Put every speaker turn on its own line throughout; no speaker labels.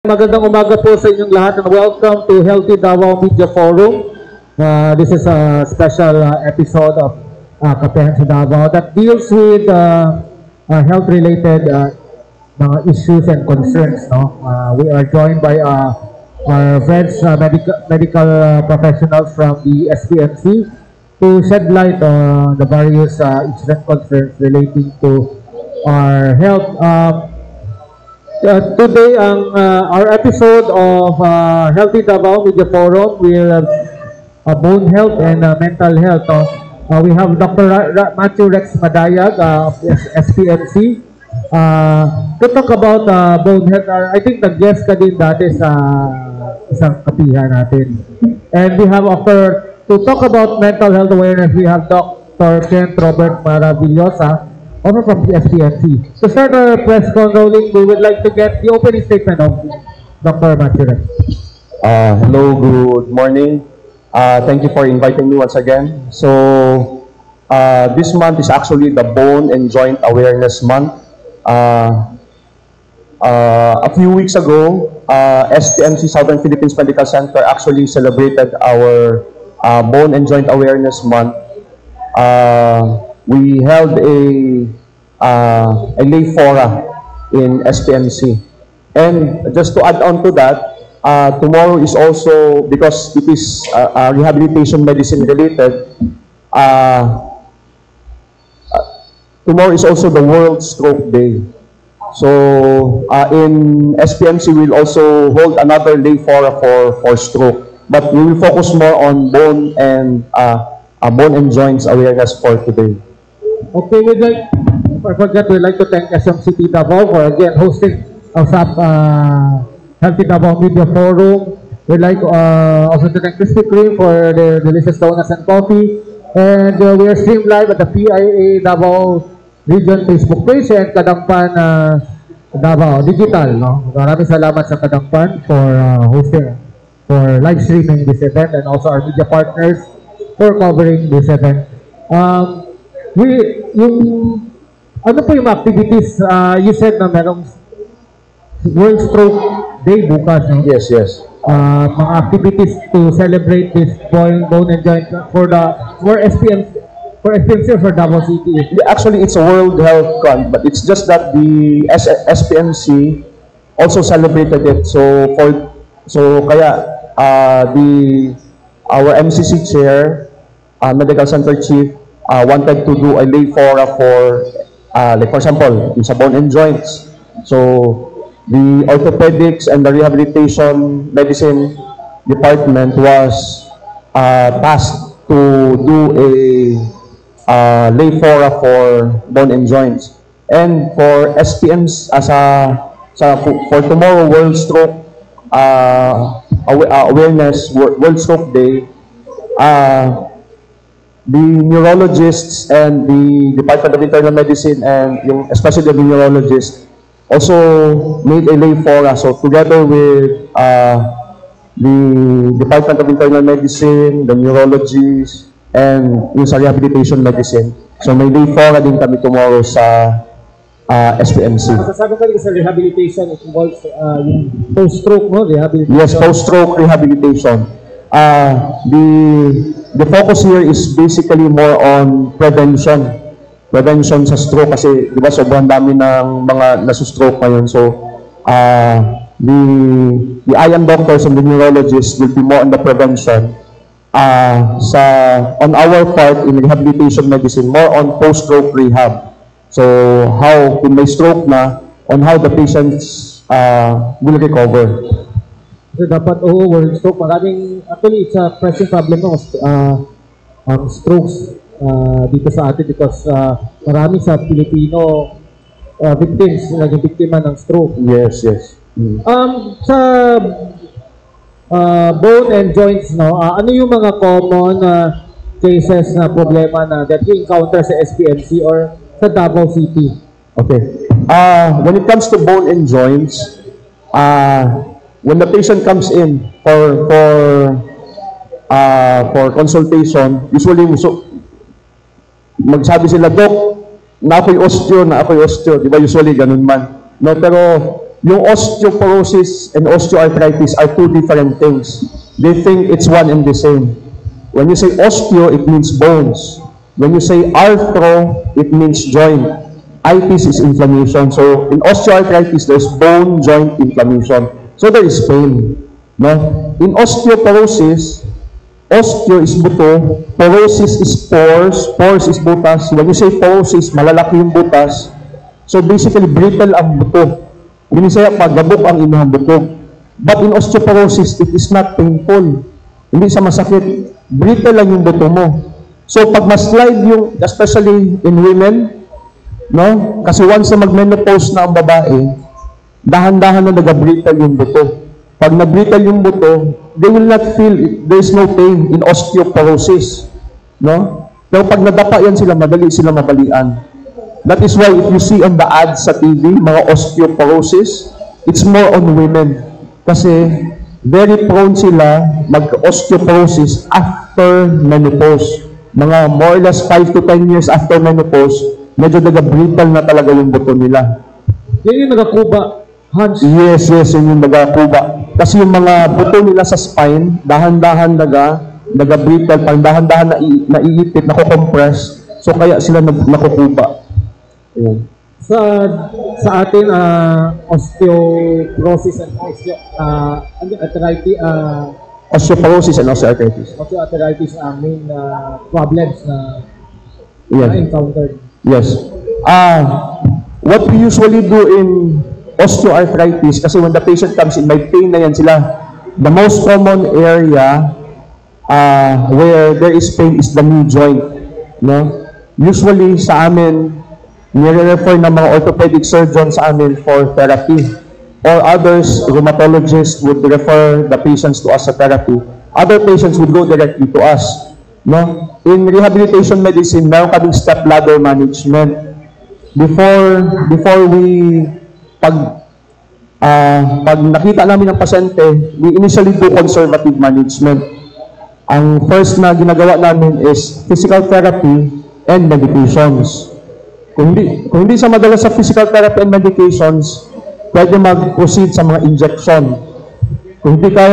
Magandang umaga po sa inyong lahat and welcome to Healthy Davao Media Forum. This is a special episode of Kapehan sa Davao that deals with health-related mga issues and concerns. No? We are joined by our friends, medical professionals from the SPMC to shed light on the various issues and concerns relating to our health. Today, our episode of Healthy Davao Media Forum will bone health and mental health. We have Dr. Matthew Rex Madayag of SPMC to talk about bone health. I think nag-guest ka din dati sa isang kapihan natin. And we have to talk about mental health awareness, we have Dr. Kent Robert Maravillosa, over from the SPMC. To start our press con rolling, we would like to get the opening statement of Dr. Matthew Rex.
Hello, good morning. Thank you for inviting me once again. So, this month is actually the Bone and Joint Awareness Month. A few weeks ago, SPMC Southern Philippines Medical Center actually celebrated our Bone and Joint Awareness Month. We held a lay fora in SPMC. And just to add on to that, tomorrow is also, because it is rehabilitation medicine related, tomorrow is also the World Stroke Day. So in SPMC, we'll also hold another lay fora for stroke. But we will focus more on bone and joints awareness for today.
Okay, we'd like to thank SMCT Davao for again hosting our Healthy Davao Media Forum. We'd like also to thank Krispy Kreme for the delicious donuts and coffee. And we are streamed live at the PIA Davao Region Facebook page and Kadangpan Davao Digital. No? Maraming salamat sa Kadangpan for hosting, for live streaming this event, and also our media partners for covering this event. Ano po yung activities? You said na merong World Stroke Day bukas, no?
Yes, yes.
Mga activities to celebrate this bone and joint for SPMC or for Davao City?
Actually, it's a World Health Con, but it's just that the SPMC also celebrated it. So kaya our MCC chair, Medical Center Chief, wanted to do a lay fora for, like for example, yung sa bone and joints. So, the orthopedics and the rehabilitation medicine department was tasked to do a lay fora for bone and joints. And for SPMs, for tomorrow World Stroke Awareness, World Stroke Day, the neurologists and the Department of Internal Medicine and especially the neurologists also made a lay fora. So together with the Department of Internal Medicine, the neurologists, and yung sa rehabilitation medicine. So may lay fora din kami tomorrow sa SPMC.
Masasabi ka rin sa rehabilitation, it involves yung post-stroke, no? Rehabilitation.
Yes, post-stroke rehabilitation. The focus here is basically more on prevention sa stroke kasi di ba sobrang dami ng mga nasustroke ngayon. So the IM doctors and the neurologists will be more on the prevention. On our part in rehabilitation medicine, more on post-stroke rehab. So how kung may stroke na, on how the patients will recover.
So dapat world stroke, actually it's a pressing problem ng strokes dito sa atin because marami sa Pilipino victims naging biktima ng stroke.
Yes.
Sa bone and joints, no, ano yung mga common cases na problema na that you encounter sa SPMC or sa Davao City?
Okay. When it comes to bone and joints, when the patient comes in for consultation, usually magsabi sila, Doc, na ako'y osteo, di ba usually ganun man. No, pero yung osteoporosis and osteoarthritis are two different things. They think it's one and the same. When you say osteo, it means bones. When you say arthro, it means joint. Itis is inflammation. So in osteoarthritis, there's bone joint inflammation. So there is pain. No? In osteoporosis, osteo is buto, porosis is pores, pores is butas. When you say porosis, malalaki yung butas. So basically, brittle ang buto. Binisaya pagabok ang inyong butog. But in osteoporosis, it is not painful. Hindi sa masakit. Brittle lang yung buto mo. So pag ma-slide yung, especially in women, no? Kasi once na mag-menopause na ang babae, dahan-dahan na nag-brittle yung buto. Pag na-brittle yung buto, they will not feel, there is no pain in osteoporosis. No? Pero pag nadapa yan sila, madali sila mabalian. That is why if you see on the ads sa TV, mga osteoporosis, it's more on women. Kasi very prone sila mag-osteoporosis after menopause. Mga more or less 5 to 10 years after menopause, medyo nag-brittle na talaga yung buto nila.
Yan yung nagakuba, Hans.
Yes, yun yung nagakuba. Kasi yung mga buto nila sa spine, dahan-dahan naga-brittle, pang dahan-dahan naiipit, nako-compress. So kaya sila nakukuba. Ayan.
Sa atin, osteoporosis and osteoarthritis,
Osteoporosis and osteoarthritis.
osteoarthritis ang main problems na
Yes.
encountered.
Yes. What we usually do in osteoarthritis, kasi when the patient comes in, may pain na yan sila. The most common area where there is pain is the knee joint. No? Usually sa amin, nire-refer ng mga orthopedic surgeons sa amin for therapy. Or others, rheumatologists would refer the patients to us sa therapy. Other patients would go directly to us. No? In rehabilitation medicine, meron kaming step ladder management. Before we pag nakita namin ng pasyente, we initially do conservative management. Ang first na ginagawa namin is physical therapy and medications. Kung hindi sa madala sa physical therapy and medications, pwede mag-proceed sa mga injection. Kung hindi kaya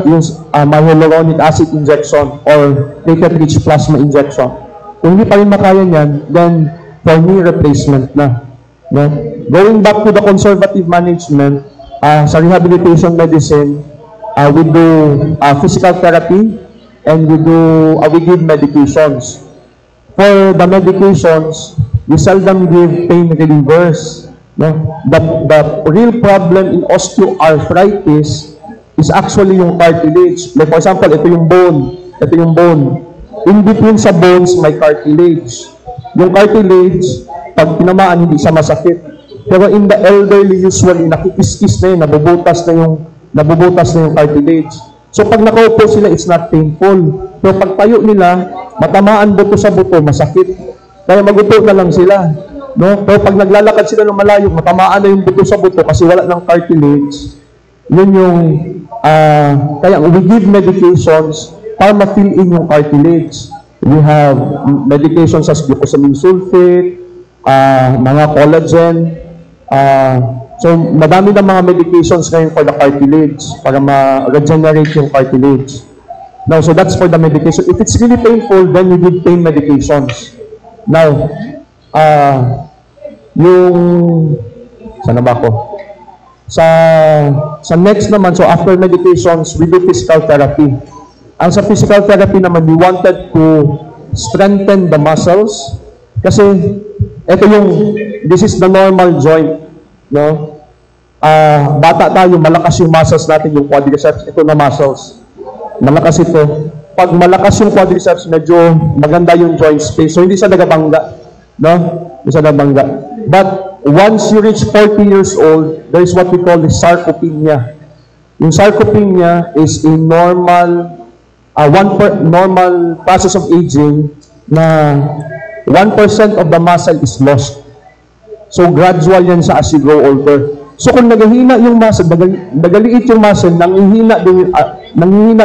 yung hyaluronic acid injection or platelet-rich plasma injection, kung hindi pa rin makaya niyan, then for knee replacement na. No? Going back to the conservative management, sa rehabilitation medicine, we do physical therapy and we give medications. For the medications, we seldom give pain relievers. No? The real problem in osteoarthritis is actually yung cartilage. Like for example, ito yung bone. In between sa bones, may cartilage. Yung cartilage, pag tinamaan, hindi siya masakit. Pero in the elderly, usually, nakikiskis na yun, nabubutas na yung cartilage. So pag nakaupo sila, it's not painful. Pero pag tayo nila, matamaan buto sa buto, masakit. Kaya magupo na lang sila. No? Pero pag naglalakad sila ng malayo, matamaan na yung buto sa buto kasi wala ng cartilage. Yun yung, kaya we give medications para ma-fill in yung cartilage. We have medications as glucosamine sulfate, mga collagen. So, madami ng mga medications ngayon for the cartilage para ma-regenerate yung cartilage. Now, so that's for the medication. If it's really painful, then we give pain medications. Now, saan na ba ako? Sa next naman, so after medications, we do physical therapy. Ang sa physical therapy naman, we wanted to strengthen the muscles. Kasi, this is the normal joint. No? Bata tayo, malakas yung muscles natin, yung quadriceps. Ito na muscles. Malakas ito. Pag malakas yung quadriceps, medyo maganda yung joint space. So, hindi siya nagabangga. No? Hindi siya nagabangga. But, once you reach 40 years old, there is what we call the sarcopenia. Yung sarcopenia is a normal process of aging na 1% of the muscle is lost. So, gradual yan sa as you grow older. So, kung naghihina yung muscle, nagaliit yung muscle, nanghihina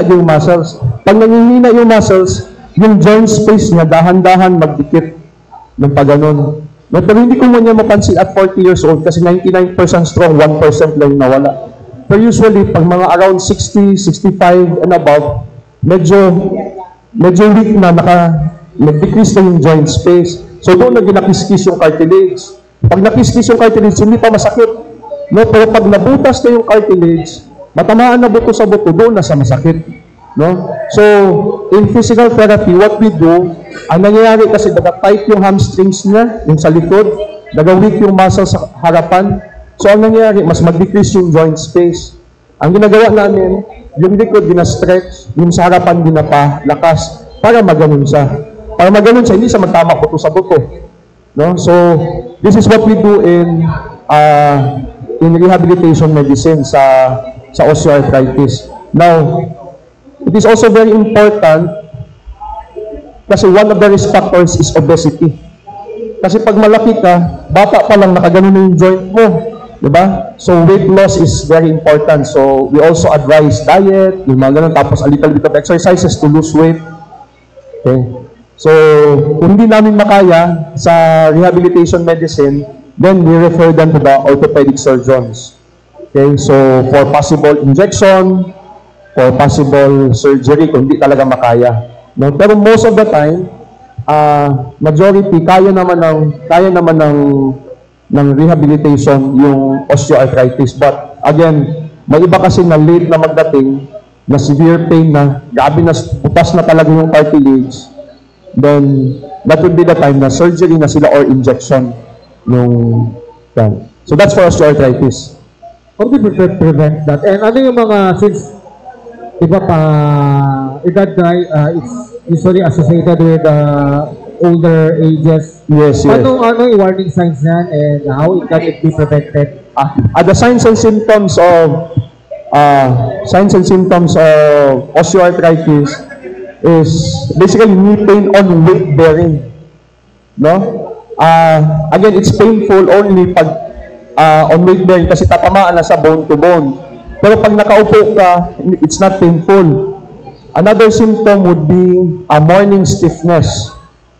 yung muscles. Pag nanghihina yung muscles, yung joint space niya, dahan-dahan magdikit ng paganon. No, pero hindi ko mo niya mapansin at 40 years old kasi 99% strong, 1% lang nawala. Pero usually, pag mga around 60, 65 and above, medyo weak na, nag-decrease na yung joint space. So doon na ginakis-kis yung cartilage. Pag nakis-kis yung cartilage, hindi pa masakit. No, pero pag nabutas na yung cartilage, matamaan na buto sa buto, doon na sa masakit. No? So, in physical therapy, what we do, ang nangyayari kasi daga-tight yung hamstrings niya, yung sa likod, daga-weak yung muscle sa harapan. So, ang nangyayari, mas mag-decrease yung joint space. Ang ginagawa namin, yung likod, gina-stretch, yung sa harapan, ginapa-lakas, para maganon siya. Para maganon siya, hindi siya magtama buto sa buto. No? So, this is what we do in rehabilitation medicine sa osteoarthritis. Now, it is also very important kasi one of the risk factors is obesity. Kasi pag malaki ka, bata pa lang nakaganon na yung joint mo. Diba? So, weight loss is very important. So, we also advise diet, yung mga ganun, tapos a little bit of exercises to lose weight. Okay? So, kung hindi namin makaya sa rehabilitation medicine, then we refer them to the orthopedic surgeons. Okay? So, for possible injection, for possible surgery, kung hindi talaga makaya. No? Pero most of the time, majority, kaya naman ng rehabilitation yung osteoarthritis. But again, may iba kasi na late na magdating, na severe pain na, grabe na, butas na talaga yung cartilage, then that would be the time na surgery na sila or injection yung yan. So that's for osteoarthritis.
How do you prevent that? And ano yung mga, since iba pa, edad na, it's usually associated with older ages.
Yes, yes.
Ano yung warning signs yan and how can it be prevented?
The signs and symptoms of osteoarthritis is basically knee pain on weight bearing. No? Again, it's painful only pag on weight bearing kasi tatamaan na sa bone to bone. Pero pag nakaupo ka, it's not painful. Another symptom would be morning stiffness.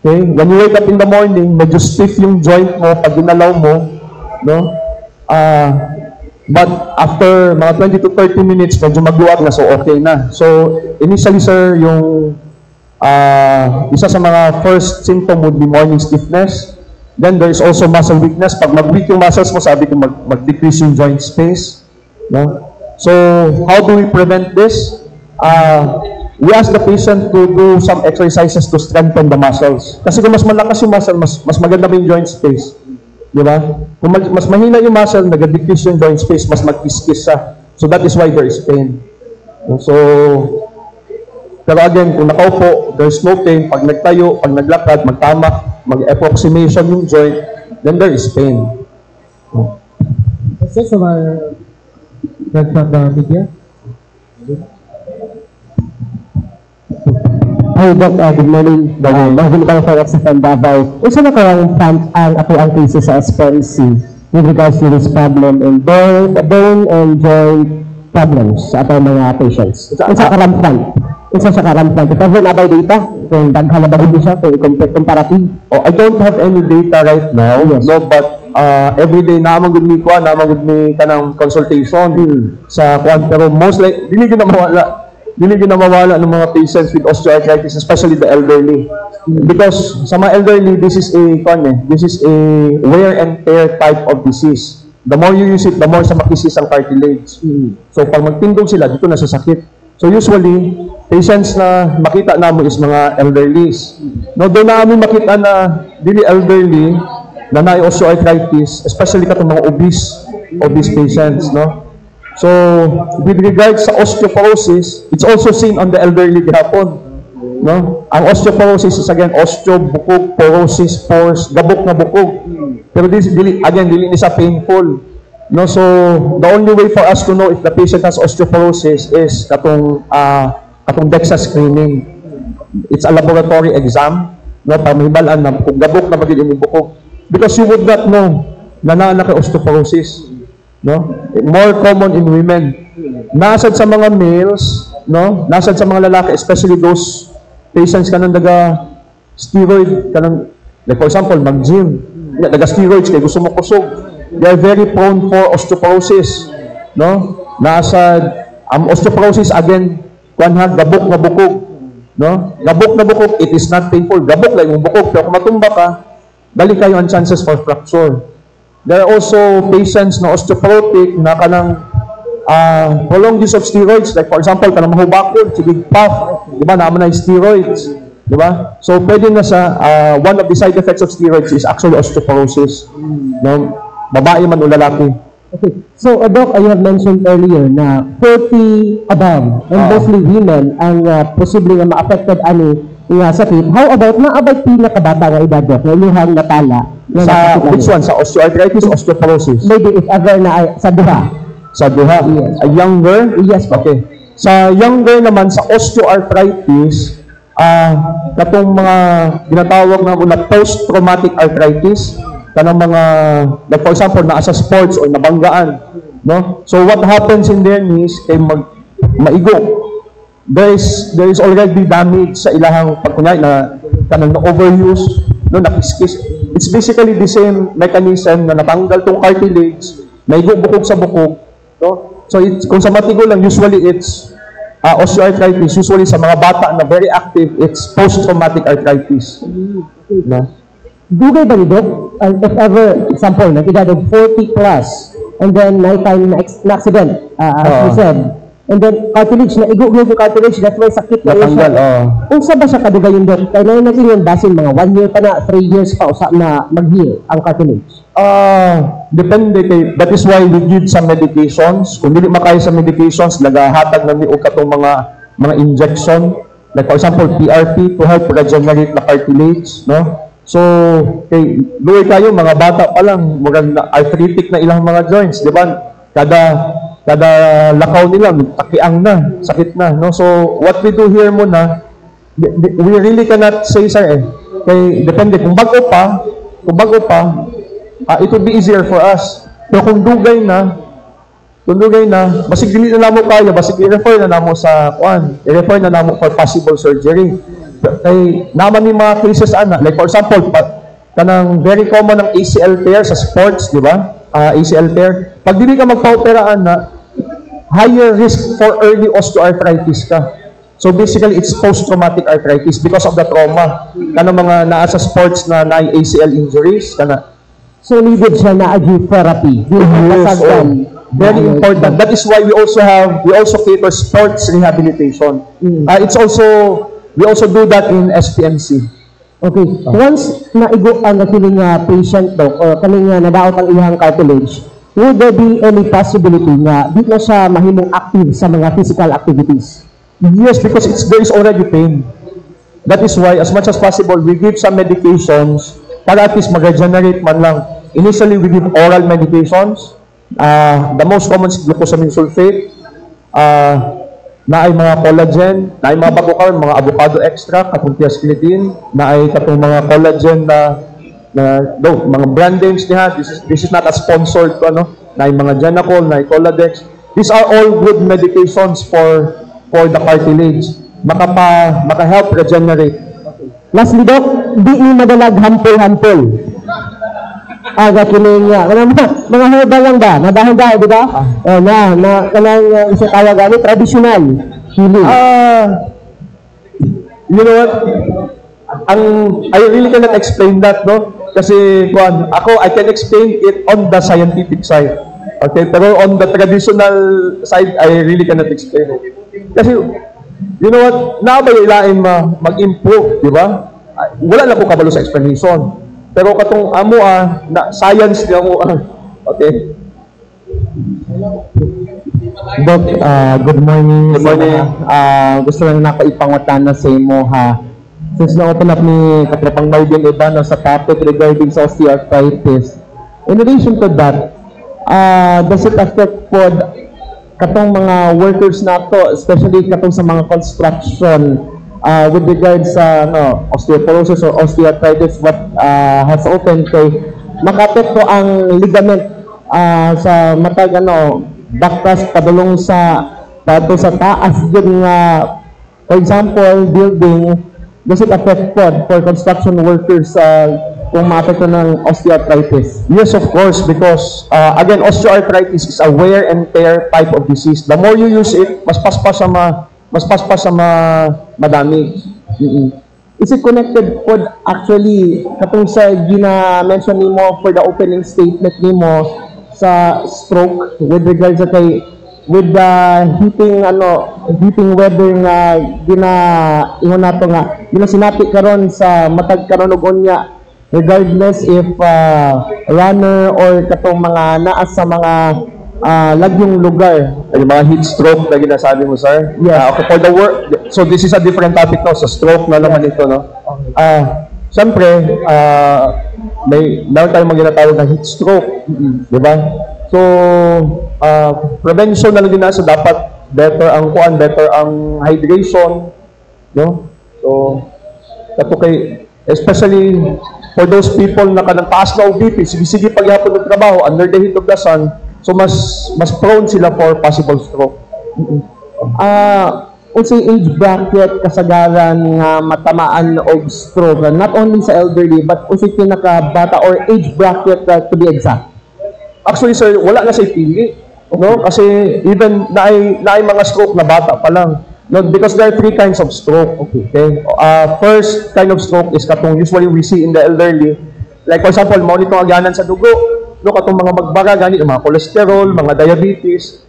Okay? When you wake up in the morning, medyo stiff yung joint mo pag ginalaw mo, no? But after mga 20 to 30 minutes, medyo magluwag na, so okay na. So, initially, sir, yung isa sa mga first symptom would be morning stiffness. Then, there is also muscle weakness. Pag mag-weak yung muscles mo, sabi ko, mag-decrease yung joint space. No? So, how do we prevent this? We ask the patient to do some exercises to strengthen the muscles. Kasi kung mas malakas yung muscle, mas maganda yung joint space. Di ba? Kung mas mahina yung muscle, nag-decrease yung joint space, mas mag-kiss-kiss siya. So that is why there is pain. So, pero again, kung nakaupo, there's no pain. Pag nagtayo, pag naglakad, magtamak, mag-approximation yung joint, then there is pain.
Is this from the media?
Hi, Doc. Good morning. Mahuli ka for XFM Davao. Isa na kayang ang cases sa SPNC with regards to this problem in bone and joint problems sa atong mga patients. Isa karampan. Isa sa karampan. Cover na ba data? Kung daghan na ba hindi siya? Kung comparative?
Oh, I don't have any data right now, yes. No, but every day namagud mi kanang consultation sa kuan, pero most like dili gyud na mawala ng mga patients with osteoarthritis, especially the elderly. Because sa mga elderly, this is a wear and tear type of disease. The more you use it, the more sa makisis ang cartilage. So pag magtindog sila, dito na sasakit. So usually, patients na makita namo is mga elderlies. No, doon namin makita na dili elderly na na osteoarthritis, especially katong mga obese patients, no? So, with regards sa osteoporosis, it's also seen on the elderly gihapon, no? Ang osteoporosis is again osteobukog, porosis, pores, gabok na bukog. Pero this dili ni sa painful. No, so the only way for us to know if the patient has osteoporosis is katong DEXA screening. It's a laboratory exam, no, para mahibalaan na kung gabok na bagid imong bukog. Because you would not know na ka osteoporosis. No? More common in women. Nasad sa mga males, no? Nasad sa mga lalaki, especially those patients kanang daga steroid kanang, like for example, mag-gym. nag-steroids kay gusto mo kusog. They are very prone for osteoporosis, no? Nasa osteoporosis again, gabok na bukog, no? Gabok na bukog, it is not painful. Gabok lang yung bukog, pero kung matumba ka, balik kayo ang chances for fracture. There are also patients na osteoporotic na kanang prolonged use of steroids, like for example, kanang mahubakod, si Big Puff, di ba, naman na yung steroids, di ba? So, pwede na sa, one of the side effects of steroids is actually osteoporosis, no? Babae man o lalaki.
Okay. So, Doc, I have mentioned earlier na 40 above, and mostly women, ang posibleng ma-affected ani nga sakit. How about naabay pinakabata nga edad, Doc, na iluhang natala?
Sa, which one? Sa osteoarthritis, osteoporosis?
Maybe if ever na sa duha.
Sa duha?
Yes.
A younger?
Yes,
okay. Sa younger naman, sa osteoarthritis, katong mga ginatawag na muna post-traumatic arthritis, kanang mga, like for example, na sa sports or nabanggaan, no? So what happens in their knees kay maigo. There is already damage sa ilahang pagkunyay na kanang overuse, no, nakiskis. It's basically the same mechanism na natanggal tong cartilage, maigo bukog sa bukog, no? So kung sa matigo lang, usually it's osteoarthritis. Usually sa mga bata na very active, it's post-traumatic arthritis. No?
Dugay ba ni Doc, if ever, example, nag-edad of 40 plus, and then nighttime na accident, as you said, and then cartilage, na igo-igo cartilage, that's why sakit na yun siya. Kung saan ba siya kadugay yung Doc? Kaya na naging yung basin, mga 1 year pa na, 3 years pa, usap na mag-heal ang cartilage.
Depende kay, that is why we give some medications. Kung hindi makaya sa medications, nagahatag na niyo katong mga injection, like for example, PRP to help regenerate na cartilage, no? So, kay luoy kayo, mga bata pa lang, murag na arthritic na ilang mga joints, di ba? Kada lakaw nila, takiang na, sakit na, no? So, what we do here muna, we really cannot say, sir, kay depende, kung bago pa, it would be easier for us. Pero kung dugay na, basig dili na namo kaya, basig i-refer na namo sa i-refer na namo for possible surgery. Kay naman ni mga cases like for example, kanang very common ng ACL tear sa sports, di ba? ACL tear. Pag dili ka magpa-operaan na, higher risk for early osteoarthritis ka. So basically, it's post-traumatic arthritis because of the trauma. Kanang mga naa sa sports na ACL injuries,
So needed siya na acute therapy.
Yes, very important. That is why we also cater sports rehabilitation. We also do that in SPMC.
Okay. Once naigo ang kining patient, Doc, o kaning nadaot ang iyang cartilage, would there be any possibility na di na siya mahimong active sa mga physical activities?
Yes, because there is already pain. That is why, as much as possible, we give some medications para at least mag-regenerate man lang. Initially, we give oral medications. The most common is glucosamine sulfate. Na ay mga collagen, na ay mga bago karon, mga avocado extract, katong tiascletin, na ay katong mga collagen mga brand names niya. This is not a sponsored na ay mga Genacol, na ay Coladex. These are all good medications for the cartilage. Maka-help regenerate.
Lastly, Doc, di ni madalag hampol-hampol. Aga kining mga herbal lang ba? Nadahan-dahan, di ba? Kanang isa tawag ani traditional healing.
You know what? I really cannot explain that, no? Kasi I can explain it on the scientific side. Okay, pero on the traditional side, I really cannot explain it. Kasi you know what? Naabay ilain mag-improve, di ba? Wala lang ko kabalo sa explanation. Pero katong amo na science niya mo okay.
Doc, good morning.
Good morning.
Gusto lang nakaipangutan na sa imo ha. Since na-open up ni Katrapang Marvin Ibano sa topic regarding sa osteoarthritis. In addition to that, does it affect po katong mga workers na to, especially katong sa mga construction, with regards sa osteoporosis or osteoarthritis, what has opened kay makapekto ang ligament sa matag backpass padulong sa taas din nga, for example, building. Does it affect for construction workers kung maapekto ng osteoarthritis?
Yes, of course, because again, osteoarthritis is a wear and tear type of disease. The more you use it, mas paspas sa madami.
Is it connected po actually katong sa gina-mention nimo for the opening statement nimo sa stroke with regards sa kay with the heating weather nga ingon nato nga ginasinati karon sa matag karon og unya regardless if runner or katong mga naa sa mga lagyong lugar.
Yung mga heat stroke na ginasabi mo, sir?
Yeah.
Okay, for the work, so this is a different topic no, sa stroke na naman ito, no? Siyempre, meron tayong mga ginatawag na heat stroke, di ba? So, prevention na lang din nasa dapat better ang hydration, no? So, kato kay, especially for those people na kanang taas na OBP, sige paghapon ng trabaho, under the heat of the sun, so mas prone sila for possible stroke.
Unsay age bracket kasagaran nga matamaan og stroke, not only sa elderly but unsay pinakabata or age bracket to be exact?
Actually, sir, wala na say pili, no? Kasi even naay mga stroke na bata pa lang. No, because there are three kinds of stroke. Okay. First kind of stroke is katong usually we see in the elderly. Like for example, mao nitong agyanan sa dugo, no, katong mga magbara gani, mga cholesterol, mga diabetes,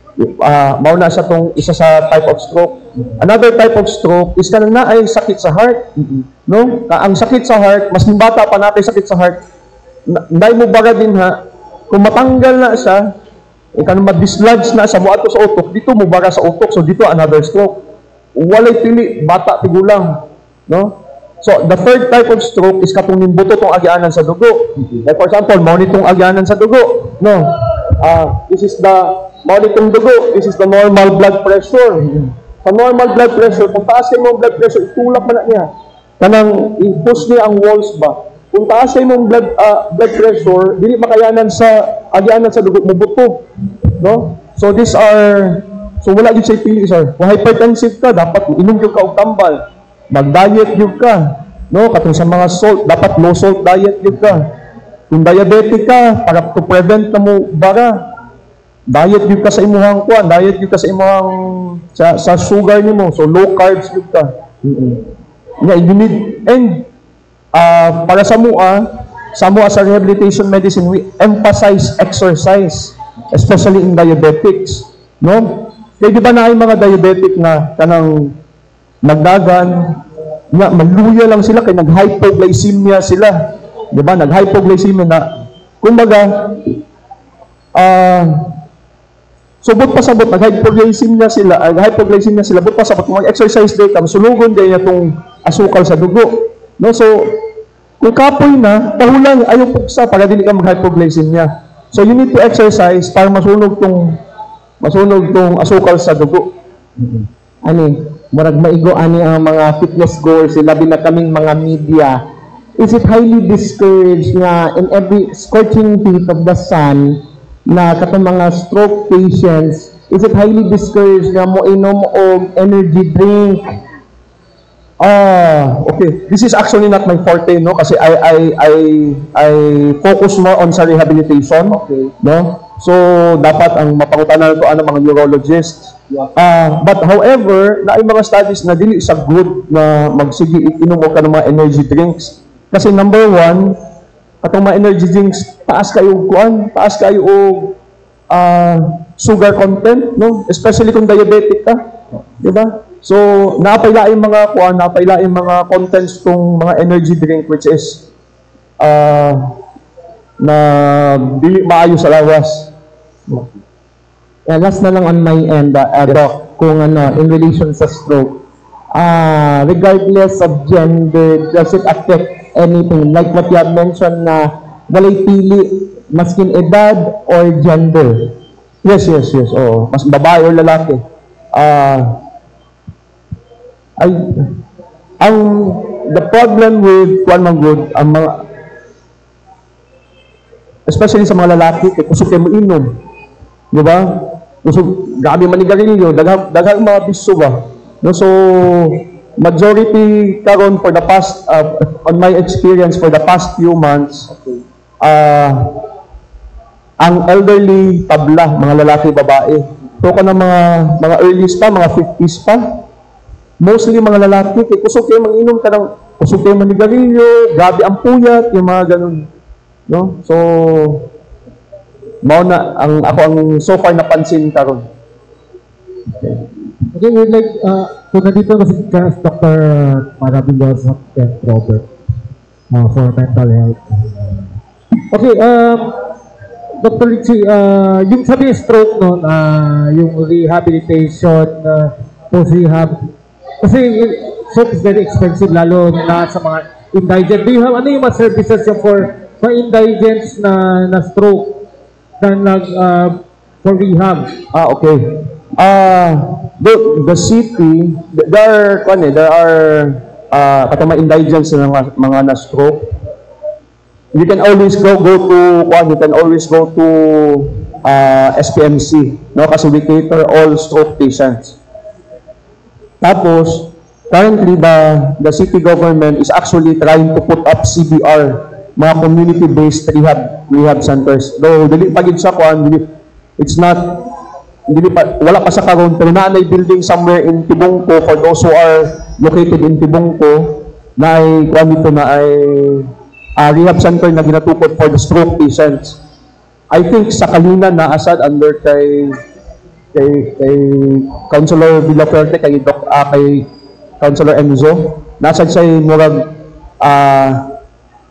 mao na sa tong isa sa type of stroke. Another type of stroke is kanang naay sakit sa heart. No? Ang sakit sa heart, mas bata pa natin sakit sa heart. Dahil mo baga din ha, kung matanggal na siya, kanang ma-dislodge na sa muadto sa utok, dito mo baga sa utok, so dito another stroke. Walay pili, bata tigulang, no? So, the third type of stroke is katong nimbuto tong agyanan sa dugo. Like for example, mao nitong agyanan sa dugo, no? This is the mao nitong dugo, this is the normal blood pressure. Sa normal blood pressure, kung taas kay mong blood pressure, itulak man na niya. Kanang i-push niya ang walls ba? Kung taas kay mong blood pressure, dili makayanan sa agyanan sa dugo, mubuto, no? So these are so wala gyud say pili, sir. Kung hypertensive ka, dapat inom gyud ka og tambal. Mag-diet gyud ka. No, katong sa mga salt, dapat low salt diet gyud ka. Kung diabetic ka, para to prevent na mo bara, diet gyud ka sa imong kuan, diet gyud ka sa imong sa sugar nimo. So low carbs gyud ka. Yeah, you need and para sa mua sa rehabilitation medicine, we emphasize exercise, especially in diabetics. No? Kaya di ba na ay mga diabetic na kanang nagdagan, nga maluya lang sila kay nag-hypoglycemia sila. Di ba? Nag-hypoglycemia na, kumbaga, subot pa sabot, nag-hypoglycemia sila, but pa sabot, kung mag-exercise day ka, masulugon day na itong asukal sa dugo. No? So, kung kapoy na, pahulang, ayaw puksa para dili ka mag-hypoglycemia. So, you need to exercise para masunog tong asukal sa dugo.
Ani, murag maigo ani ang mga fitness goals, labi na kaming mga media. Is it highly discouraged nga in every scorching heat of the sun na katong mga stroke patients, is it highly discouraged nga mo inom og energy drink?
Okay. This is actually not my forte, no? Kasi I focus more on sa rehabilitation. Okay. No? So, dapat ang mapangutanan ko ang mga neurologists. But however, naay mga studies na dili sa good na magsige inom ka ng mga energy drinks. Kasi number one, atong mga energy drinks, taas kayo og sugar content, no? Especially kung diabetic ka. Di ba? So, napailaing mga contents tong mga energy drink which is na dili maayo sa lawas.
Last na lang on my end, Doc, kung in relation sa stroke, regardless of gender, does it affect anything? Like what you have mentioned na walay pili, maskin edad or gender?
Yes. Oo. Mas babae o lalaki. The problem with kuan man good, ang mga especially sa mga lalaki, kay kusog kayo mo inom. Di ba? Kusog, grabe manigarilyo, daghang mga biso ba? No, so, majority karon for the past, on my experience for the past few months, ang elderly tabla, mga lalaki, babae. So ka na mga earlies pa, mga 50s pa. Mostly mga lalaki, kaya kusog kayo manginom ka ng, kusog kayo manigarilyo, grabe ang puyat, yung mga ganun. No? So, ako ang so far napansin karon.
Okay, we'd like, kung nandito kasi Dr. Maravilloso and Robert for mental health. Okay, Dr. Richie, yung sabi stroke noon, yung rehabilitation, post-rehab, kasi stroke is very expensive, lalo na sa mga indigent. Do you have, ano yung mga services yung for indigents na stroke na for rehab?
Okay. The city, there are katama indigents na mga na-stroke. You can always go to SPMC, no? Kasi we cater all stroke patients. Tapos, currently the city government is actually trying to put up CBR, mga community-based rehab centers. Though dili pa gid sa wala pa sa karon, pero naanay building somewhere in Tibungco for those who are located in Tibungco na ay rehab center na ginatukod for the stroke patients. I think sa Kalinan na asad under kay Councilor Villaferte, kay Councilor Enzo, nasad siya murag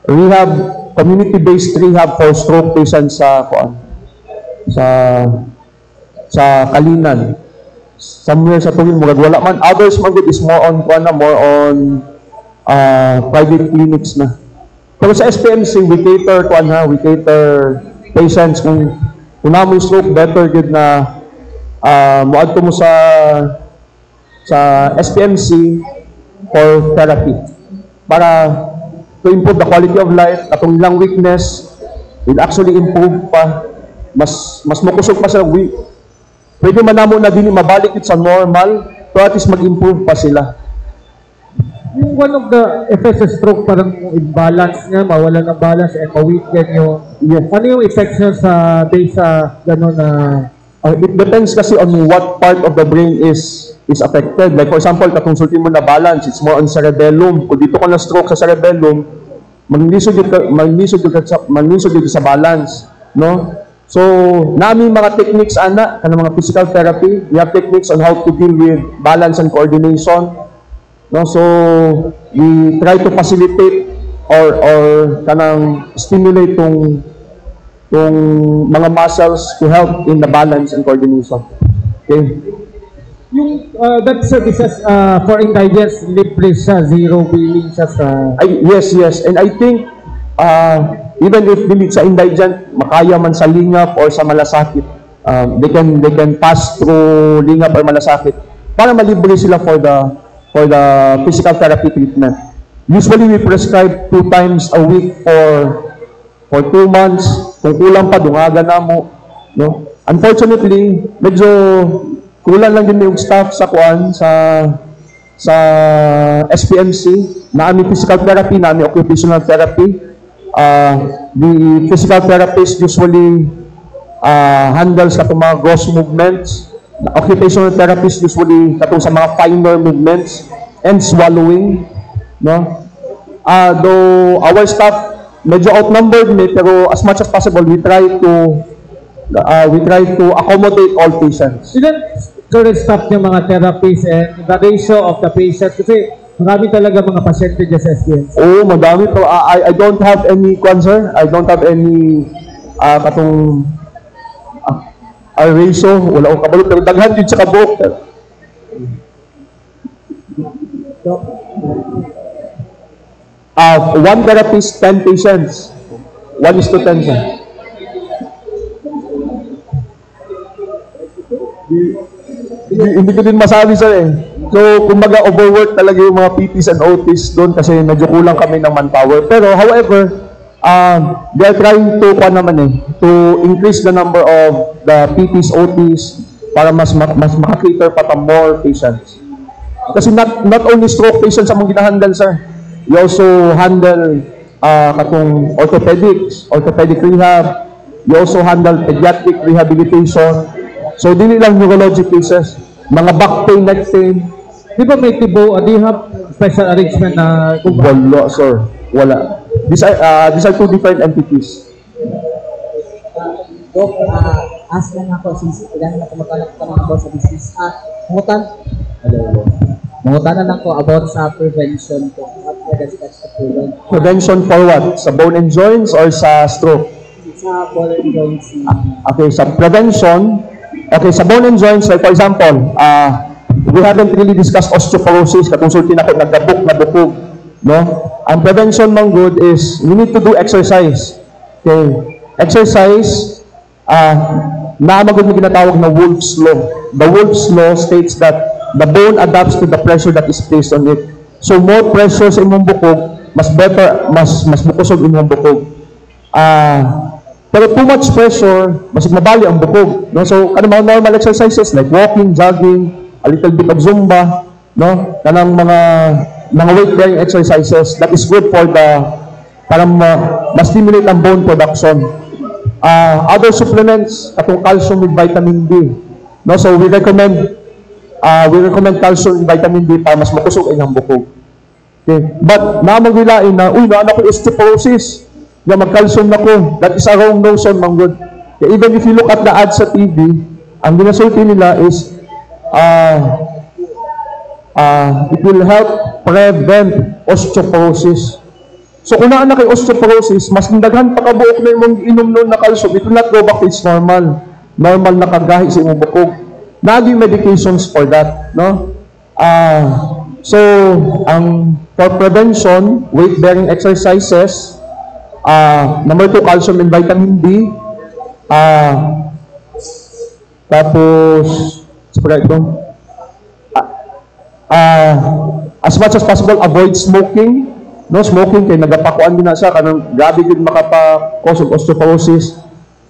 rehab, community-based rehab for stroke patients sa Kalinan. Somewhere sa tuwing murag wala man. Others man is more on private clinics na. Pero sa SPMC, we cater patients kung namoy stroke, better good na muadto mo sa SPMC for therapy para to improve the quality of life. Atong ilang weakness will actually improve pa, mas makusog pa sa pwede manamo na din mabalik it sa normal, so at least mag-improve pa sila.
Yung one of the effects of stroke, parang imbalance niya, mawala ng balance and ma-weaken yung, ano yung effects niya sa gano'n na...
it depends kasi on what part of the brain is affected. Like for example, kakonsultin mo na balance, it's more on cerebellum. Kung dito ka na stroke sa cerebellum, magnisod yun sa balance. No? So, namin mga techniques, mga physical therapy, we have techniques on how to deal with balance and coordination. No, so we try to facilitate or kanang stimulate tong mga muscles to help in the balance and coordination. Okay.
Yung that services for indigents, libre siya, zero billing siya sa...
Yes, and I think even if dili sa indigent, makaya man sa lingap or sa malasakit, they can pass through lingap or malasakit para malibre sila for the physical therapy treatment. Usually, we prescribe 2 times a week for 2 months. Kung kulang pa, dungaga na mo. No? Unfortunately, medyo kulang lang din yung staff sa SPMC. Naami physical therapy, naami occupational therapy. The physical therapist usually handles katong mga gross movements. Occupational therapist usually katong sa mga finer movements and swallowing, no? Though our staff medyo outnumbered pero as much as possible we try to accommodate all patients.
Ilan current staff niya mga therapists and the ratio of the patients, kasi marami talaga mga pasyente dyan sa SPMC.
Oo, madami to. I don't have any concern. I don't have any katong ratio, wala akong kabalo, pero daghan din sa kabuok. One therapist, 10 patients. 1:10 siya. Hindi ko din masabi sir eh. So, kumbaga overwork talaga yung mga PTs and OTs doon kasi medyo kulang kami ng manpower. Pero however, they are trying to to increase the number of the PTs, OTs para mas maka-cater pa ta more patients. Kasi not only stroke patients ang mga ginahandle, sir. You also handle katong orthopedic rehab. You also handle pediatric rehabilitation. So, dili lang neurologic cases. Mga back pain, neck pain.
Di ba may tibo? Do you have special arrangement na
Wala, sir. Wala. These are two different entities.
Dok, ask lang ako since ilan na kumakalat ka ng about sa business. Mungutanan lang ko about sa prevention ko. What are the steps to prevent?
Prevention for what? Sa bone and joints or sa stroke?
Sa bone and joints.
Okay, sa prevention, okay, sa bone and joints, like for example, we haven't really discussed osteoporosis, kakonsultin ako, nagkabuk na bukog, no? Ang prevention mong good is, we need to do exercise. Okay, exercise, naamagod na ginatawag na Wolff's Law. The Wolff's Law states that the bone adapts to the pressure that is placed on it. So, more pressure sa imong bukog, mas bukosog imong bukog. Pero too much pressure, mas mabali ang bukog. No? So, mga normal exercises like walking, jogging, a little bit of Zumba, no? Kanang mga weight-bearing exercises that is good for para ma-stimulate ang bone production. Other supplements, katong calcium with vitamin D. No? So, we recommend calcium and vitamin D para mas makusog ang bukog. Okay? But, namagwilain na, naana ko osteoporosis, na mag-calcium na ko. That is a wrong notion, mang good. Okay? Even if you look at the ads sa TV, ang ginasulti nila is, it will help prevent osteoporosis. So, kung naan na kay osteoporosis, mas daghan pa kabuok na yung inom noon na calcium, it will not go back to its normal na kagahi sa imong bukog. Naging medications for that, no? So, for prevention, weight-bearing exercises, number 2, calcium and vitamin D, tapos, as much as possible, avoid smoking. No, smoking kay nagapakuan din na siya kanang grabe din makapa-cause of osteoporosis.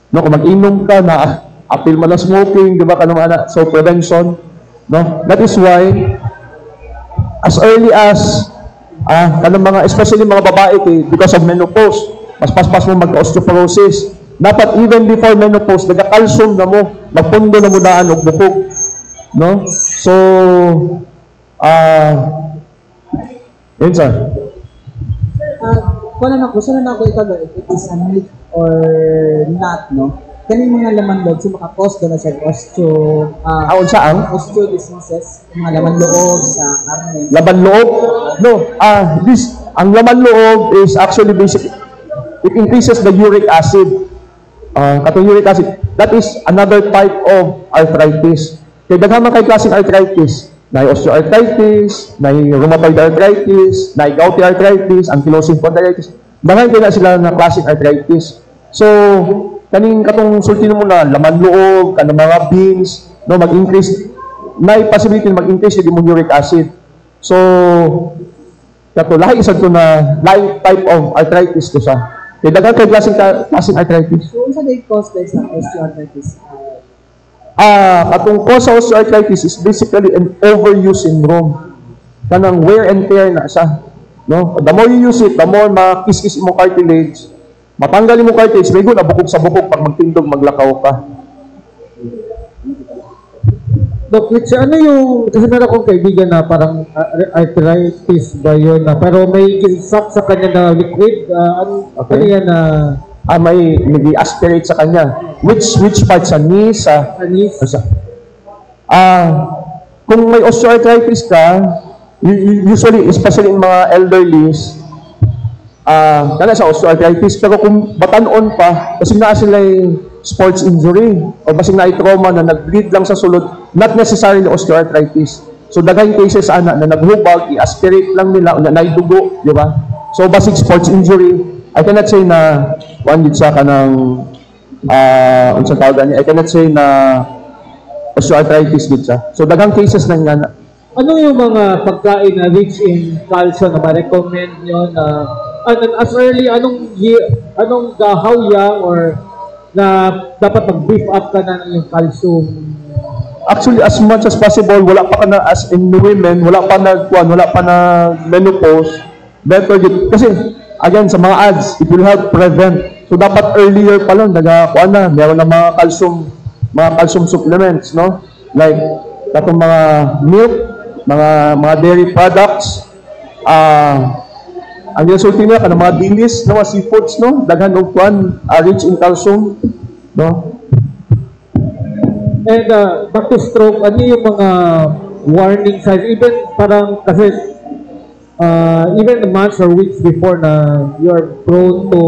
No, kung mag-inom ka na apil man na smoking, di ba kanang so prevention, no? That is why as early as kanang mga especially mga babae because of menopause, mas paspas mo magka-osteoporosis. Dapat even before menopause, naga-calcium na mo, magpundo na mo daan og bukog. No? So yun sir.
Kung na ako ikaw, if it is a myth or not, no? Kaning mga laman loob, so makakos doon na sa osteo diseases, mga laman loob sa karne.
Laman loob? No. Ang laman loob is actually basic. It increases the uric acid. Katong uric acid. That is another type of arthritis. Kaya daghan man kay klaseng arthritis. Na osteoarthritis, na rheumatoid arthritis, na gouty arthritis, ankylosing spondylitis. Daghan kaya sila na klaseng arthritis. So, kaning katong sulti mo na laman loob, kanang mga beans, no, mag-increase, may possibility na mag-increase yung uric acid. So, kato, lahi isa to na, lahi type of arthritis to siya. Kaya daghan kay klaseng arthritis.
So, unsa day cause sa osteoarthritis?
Katong cause of osteoarthritis is basically an overuse syndrome. Kanang wear and tear na siya. No? The more you use it, the more makis-kis mo cartilage. Matanggal mo cartilage, may guna bukog sa bukog pag magtindog, maglakaw ka.
Doc, ano yung, kasi meron akong kaibigan na parang arthritis ba yun, pero may ginsak sa kanya na liquid, ano yan na...
may nag-aspirate sa kanya. Which part? Sa knee? Sa
knees?
Kung may osteoarthritis ka, usually, especially in mga elderlies, kana sa osteoarthritis, pero kung batanon pa, kasi na sila sports injury, o basing na trauma na nag-bleed lang sa sulod, not necessarily osteoarthritis. So, daghang cases na naghubag, i-aspirate lang nila, na naidugo, di ba? So, basing sports injury, I cannot say na one gid sa kanang unsang tawag ni, I cannot say na osteoarthritis gid sa. So daghang cases nang nga.
Ano yung mga pagkain na rich in calcium na ma-recommend nyo na as early anong how young or na dapat mag-beef up ka na yung calcium
actually, as much as possible, wala pa ka na, as in women, wala pa na menopause, better yun. Kasi, again, sa mga ads, it will help prevent. So, dapat earlier pa lang, meron na mga calcium supplements, no? Like, katong mga milk, mga dairy products, ang resulti nila kanang mga dilis, no, mga seafoods, no, daghan og kuan, rich in calcium, no.
And back to stroke, ano yung mga warning signs? Even parang kasi even months or weeks before na you're prone to,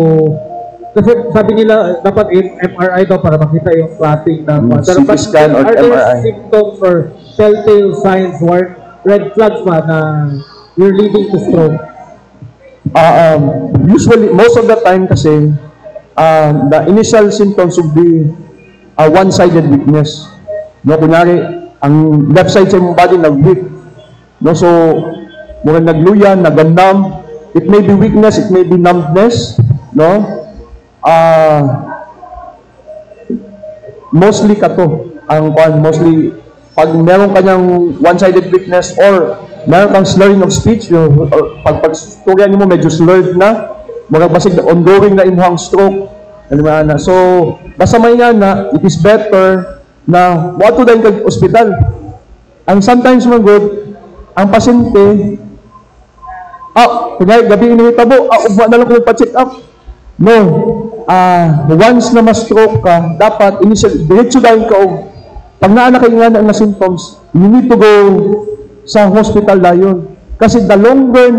kasi sabi nila dapat MRI daw para makita yung clotting na
CT scan or
are there
MRI.
symptoms or telltale signs or red flags ba na you're leading to stroke?
Usually, most of the time kasi, the initial symptoms would be one-sided weakness. No, kunyari, ang left side sa imong body nag-weak. No, so, mura nagluyan, nag-numb. It may be weakness, it may be numbness. No? Mostly kato. Mostly, pag meron kanyang one-sided weakness or meron kang slurring of speech, pag storya mo medyo slurred na, mura basig ongoing na imuhang stroke. So, basta may nga na, it is better na wato dahil kag ospital. Ang sometimes man good, ang pasyente, kunyari, gabi inihitabo, ugma na lang kung pa-check up. No, once na ma-stroke ka, dapat initially, diretso dahil ka pag naana kayo nga na symptoms, you need to go sa hospital dayon. Kasi the longer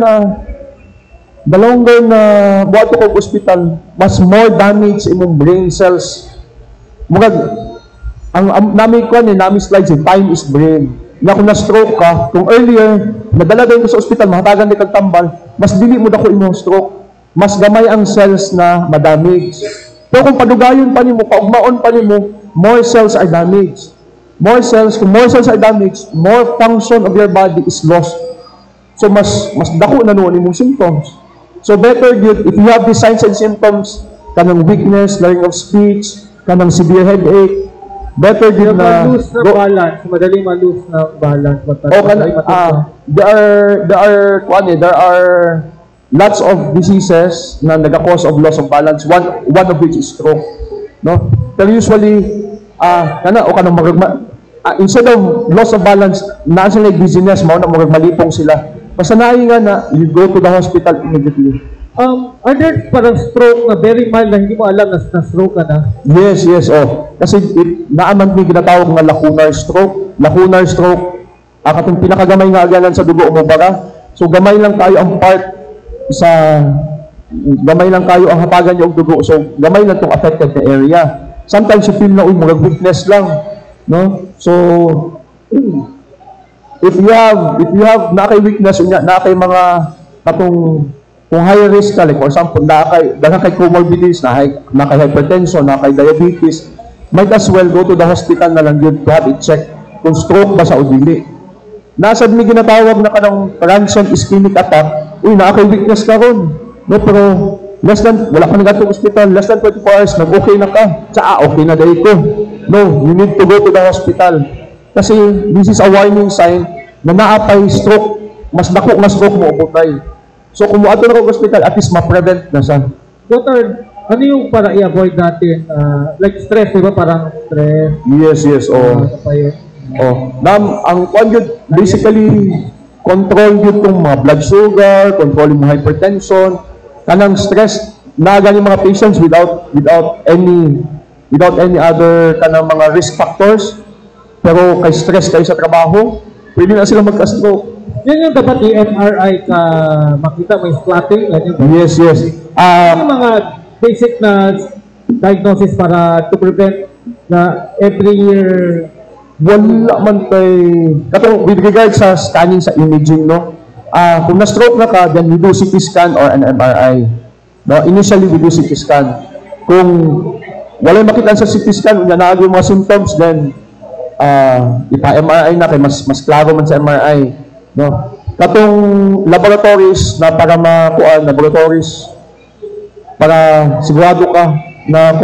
na buhat ko hospital, mas more damage imong brain cells. Mugag, ang nami slides, time is brain. Na kung na-stroke ka, kung earlier, nadala dayon ko sa hospital, mahatagan di kag tambal, mas dili mo dako imong stroke. Mas gamay ang cells na madamage. Pero kung padugayon pa nimo, paugmaon pa nimo, more cells are damaged. Kung more cells are damaged, more function of your body is lost. So, mas dako na noon imong symptoms. So, better yun, if you have these signs and symptoms, kanang weakness, slurring of speech, kanang severe headache, better yun na...
Ma-lose na balance, madaling ma-lose na balance.
There are lots of diseases na nag-cause of loss of balance, one of which is stroke. No? Pero usually, instead of loss of balance, naan sila dizziness, malipong sila. Basta naay nga na, you go to the hospital immediately.
Are there parang stroke na very mild na hindi mo alam na stroke ka na?
Yes. Kasi naaman may ginatawag nga lacunar stroke. Lacunar stroke, katong pinakagamay nga aganan sa dugo umubara. So gamay lang tayo ang hatagan niyo og dugo. So gamay lang tong affected na area. Sometimes you feel na murag weakness lang, no? So if you have na kay weakness unya, na kay mga katong kung high risk ka, like for example, na kay comorbidities, na kay hypertension, na kay diabetes, might as well go to the hospital na lang yun to have it check kung stroke ba sa o dili. Nasad may ginatawag na kanang transient ischemic attack, na kay weakness ka ron. No, pero wala ka nag-atong hospital, less than 24 hours, nag-okay na ka. Okay na dahil ko. No, you need to go to the hospital. Kasi this is a warning sign na naapay stroke, mas dako nga stroke mo ubotay. So kung muadto na ko hospital, at least ma-prevent na siya.
Doctor, ano yung para i-avoid natin? Like stress, di ba? Parang stress.
Yes. Ang basically control yun itong mga blood sugar, control yung hypertension, kanang stress na galing mga patients without any other kanang mga risk factors. Pero kay stress kayo sa trabaho, pwede na sila magka-stroke.
Yan yung dapat i-MRI ka makita may clotting.
Yes.
Ano yung mga basic na diagnosis para to prevent na every year?
Wala man with regards sa scanning sa imaging, no? Kung na-stroke na ka, then we do CT scan or an MRI. No? Initially, we do CT scan. Kung wala makita sa CT scan, naagay yung mga symptoms, then ipa-MRI na kay mas klaro man sa MRI, no? Katong laboratories na para sigurado ka na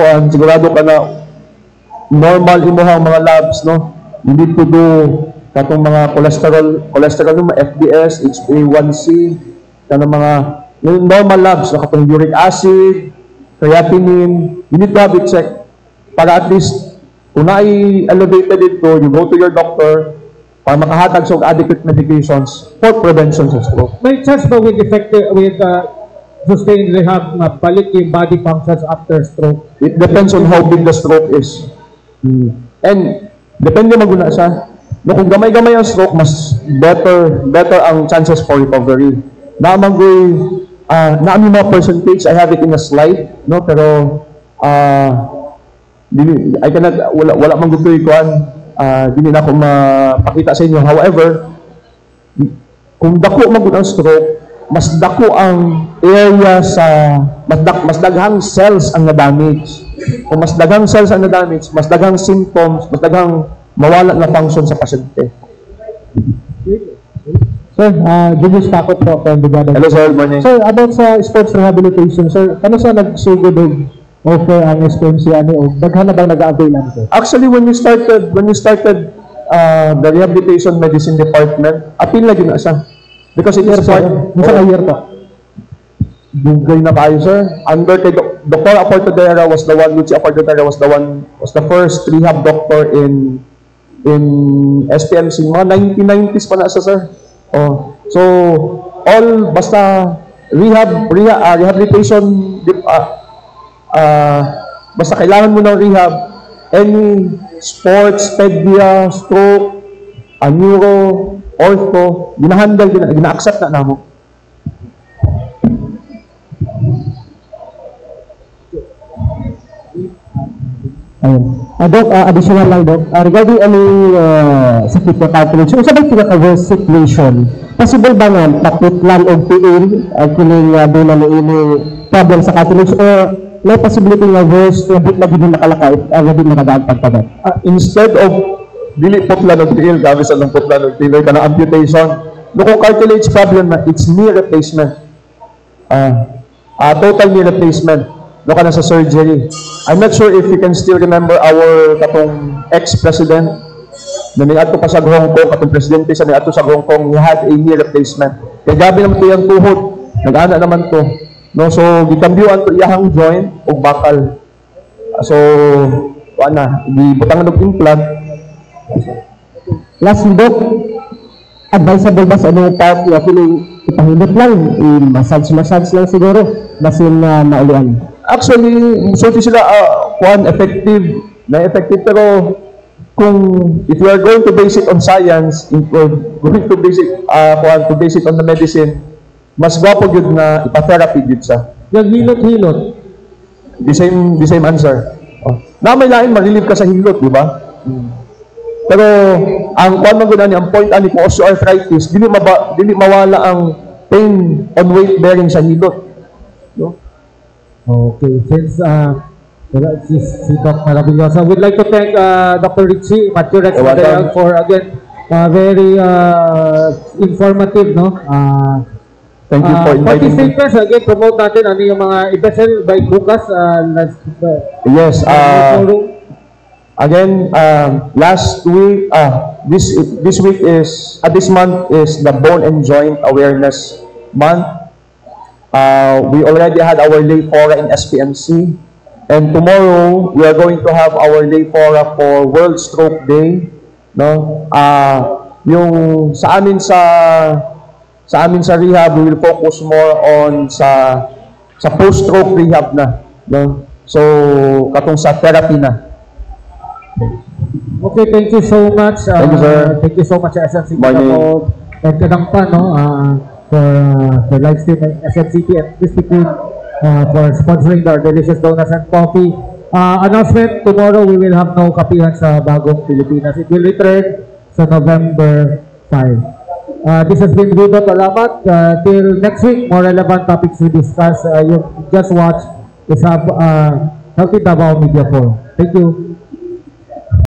normal imuhang mga labs, no? you need to do katong mga cholesterol ng mga FBS, HbA1c, kanang mga yung normal labs, na katong uric acid, creatinine, you need to have it checked para at least kung na-elevated ito, you go to your doctor para makahatag sa adequate medications for prevention sa stroke.
May chance ba with sustained rehab na balik yung body functions after stroke?
It depends on how big the stroke is. And depende maguna siya. No, kung gamay-gamay ang stroke, mas better ang chances for recovery. Naami mga percentage, I have it in a slide, no, pero wala man gusto ikuan, dili na ako mapakita sa inyo. However, kung dako magud ang stroke, mas dako ang area sa mas daghang cells ang na-damage. Kung mas daghang cells ang na-damage, mas daghang symptoms, mas daghang mawala na function sa pasyente.
Sir, Julius Takot po from Brigada.
Hello sir, good morning.
Sir, about sa sports rehabilitation, sir, ano sa nagsugod og offer ang SPMC o daghan na bang nag-a-availan ko?
Actually, when we started the rehabilitation medicine department, appeal na gina siya. Because it is part
Nasa year to?
Dugay na kayo, sir. Under kay Dr. Aportodera was the one, Lucy Aportodera was the first rehab doctor in SPMC. Mga 1990s pa na siya, sir. Oh. So, all basta rehabilitation, basta kailangan mo ng rehab, any sports, pedia, stroke, neuro, ortho, gina-handle, gina-accept na namo.
Ayun. Doc, additional lang, Doc. Regarding sakit na cartilage, kung sabay pinaka-worst situation, possible ba nga tapitlan o PL, kining doon na ini problem sa cartilage, or may possibility nga worst, hindi na din nakalakay, hindi nakadaan pagpagat?
Instead of dili putlan og tiil, gabi sa lang putlan og tiil, kana amputation, no kung cartilage problem na, it's knee replacement. Total knee replacement. No kana sa surgery. I'm not sure if you can still remember our katong ex-president na niadto pa sa Hong Kong, katong presidente sa niadto sa Hong Kong, he had a knee replacement. Kaya gabi naman to yung tuhod, nag-ana naman to. No, so gikambyuan to iyahang joint og bakal. So gibutangan og implant.
Last, Doc, advisable ba sa anong part na ipahilot lang, i-massage lang siguro, basin na maulian?
Actually, sorti sila effective, pero kung if you are going to base it on science, going to base it on the medicine, mas gwapo yun na ipa-therapy yun sa.
Yung hilot-hilot.
The same answer. Na may lain, malilive ka sa hilot, di ba? Pero ang ang point ani ko osteoarthritis, dili mawala ang pain on weight bearing sa hilot. No?
Okay, since si Doc Maravillosa, we'd like to thank Dr. Richie Matthew Rex Madayag for again very informative, no?
Thank you for inviting me.
Statements, again, promote natin ano yung mga events by bukas.
Yes, again, last week, this month is the Bone and Joint Awareness Month. We already had our lay fora in SPMC, and tomorrow we are going to have our lay fora for World Stroke Day. No, yung sa amin sa rehab, we will focus more on sa post-stroke rehab na. No, so katong sa therapy na.
Okay, thank you so much.
Thank you, sir.
Thank you so much, SMCT.
Morning.
And kadang pa, no, for live stream SMCT and Krispy Kreme for sponsoring our delicious donuts and coffee. Announcement, tomorrow we will have no kapihan sa Bagong Pilipinas. It will return sa November 5. This has been Rudo Salamat. Till next week, more relevant topics to discuss. You just watch is Healthy Davao Media Forum. Thank you.